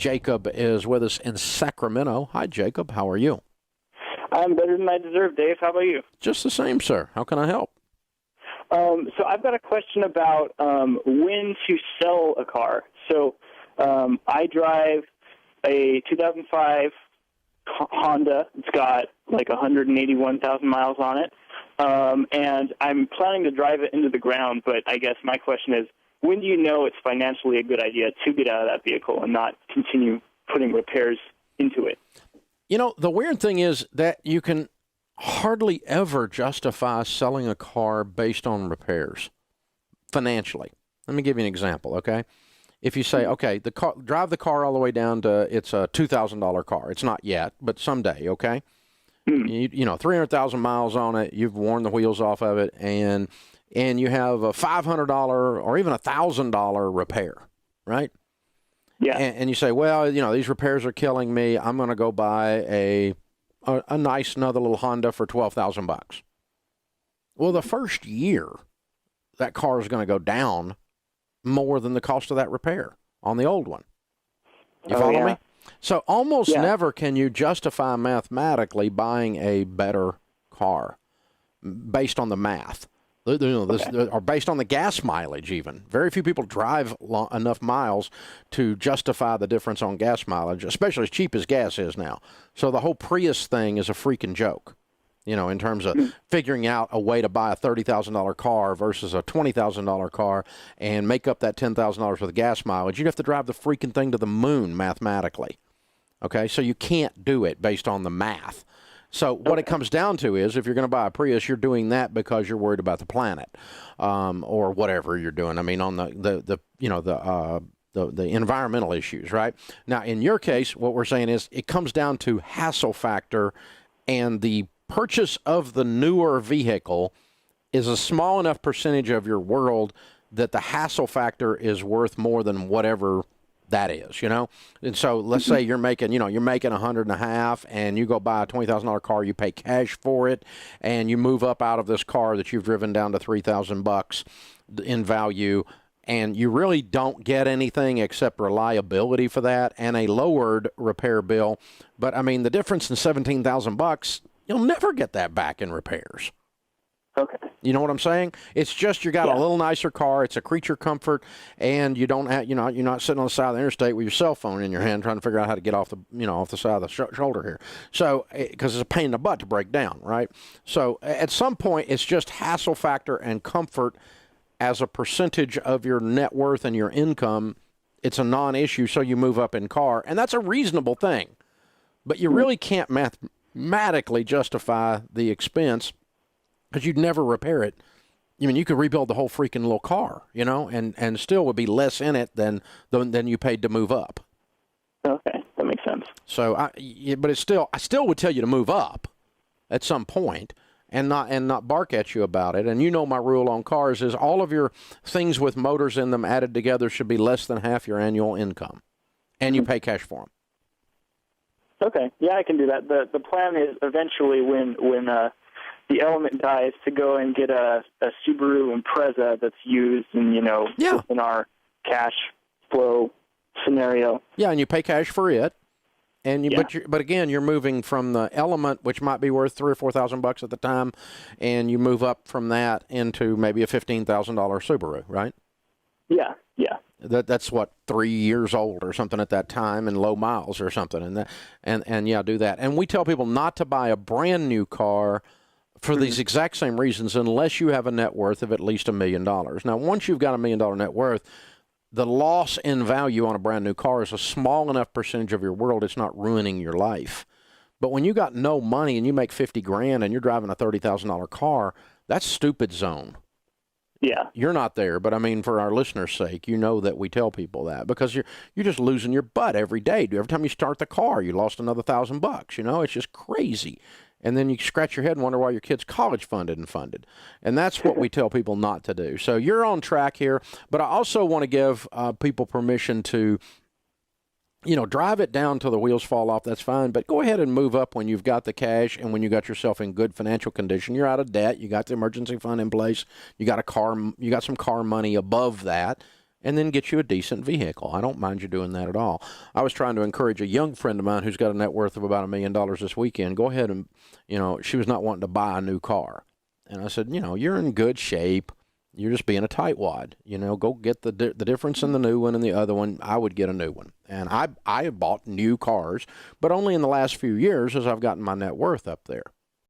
Jacob is with us in Sacramento. Hi, Jacob. How are you? I'm better than I deserve, Dave. How about you? Just the same, sir. How can I help? So I've got a question about when to sell a car. So I drive a 2005 Honda. It's got like 181,000 miles on it. And I'm planning to drive it into the ground, but I guess my question is, when do you know it's financially a good idea to get out of that vehicle and not continue putting repairs into it? You know, the weird thing is that you can hardly ever justify selling a car based on repairs financially. Let me give you an example, okay? If you say, okay, drive the car all the way down to it's a $2,000 car. It's not yet, but someday, okay? You know, 300,000 miles on it. You've worn the wheels off of it, and you have a $500 or even $1,000 repair, right? Yeah. And you say, well, you know, these repairs are killing me. I'm going to go buy a nice another little Honda for $12,000. Well, the first year, that car is going to go down more than the cost of that repair on the old one. You follow me? So almost never can you justify mathematically buying a better car based on the math. Or based on the gas mileage even. Very few people drive enough miles to justify the difference on gas mileage, especially as cheap as gas is now. So the whole Prius thing is a freaking joke, you know, in terms of figuring out a way to buy a $30,000 car versus a $20,000 car and make up that $10,000 worth of gas mileage. You'd have to drive the freaking thing to the moon mathematically. Okay, so you can't do it based on the math. So what it comes down to is, if you're going to buy a Prius, you're doing that because you're worried about the planet, or whatever you're doing. I mean, on the environmental issues, right? Now, in your case, what we're saying is it comes down to hassle factor, and the purchase of the newer vehicle is a small enough percentage of your world that the hassle factor is worth more than whatever that is, you know? And so let's say you're making $100,500 and you go buy a $20,000 car, you pay cash for it, and you move up out of this car that you've driven down to $3,000 in value, and you really don't get anything except reliability for that and a lowered repair bill. But I mean, the difference in $17,000, you'll never get that back in repairs. Okay. You know what I'm saying? It's just you got a little nicer car. It's a creature comfort, and you don't have, you're not sitting on the side of the interstate with your cell phone in your hand trying to figure out how to get off the side of the shoulder here. So, because it's a pain in the butt to break down, right? So, at some point, it's just hassle factor and comfort as a percentage of your net worth and your income. It's a non-issue, so you move up in car, and that's a reasonable thing. But you really can't mathematically justify the expense, because you'd never repair it. I mean, you could rebuild the whole freaking little car, you know, and still would be less in it than you paid to move up. Okay, that makes sense. So, but I still would tell you to move up at some point and not bark at you about it. And you know my rule on cars is all of your things with motors in them added together should be less than half your annual income, and you pay cash for them. Okay, yeah, I can do that. The plan is eventually when the element dies to go and get a Subaru Impreza that's used in, in our cash flow scenario. Yeah, and you pay cash for it. And but again, you're moving from the Element, which might be worth $3,000 or $4,000 at the time, and you move up from that into maybe a $15,000 Subaru, right? Yeah. That's what, 3 years old or something at that time, and low miles or something, and do that. And we tell people not to buy a brand new car for these exact same reasons, unless you have a net worth of at least $1 million. Now, once you've got $1 million net worth, the loss in value on a brand new car is a small enough percentage of your world, it's not ruining your life. But when you got no money and you make $50,000 and you're driving a $30,000 car, that's stupid zone. Yeah. You're not there, but I mean, for our listeners' sake, you know that we tell people that because you're just losing your butt every day. Every time you start the car, you lost another $1,000. You know, it's just crazy. And then you scratch your head and wonder why your kid's college funded. And that's what we tell people not to do. So you're on track here. But I also want to give people permission to, drive it down till the wheels fall off. That's fine. But go ahead and move up when you've got the cash and when you got yourself in good financial condition. You're out of debt. You got the emergency fund in place. You got some car money above that. and then get you a decent vehicle. I don't mind you doing that at all. I was trying to encourage a young friend of mine who's got a net worth of about $1 million this weekend. Go ahead and, she was not wanting to buy a new car. And I said, you're in good shape. You're just being a tightwad. Go get the difference in the new one and the other one. I would get a new one. And I have bought new cars, but only in the last few years as I've gotten my net worth up there.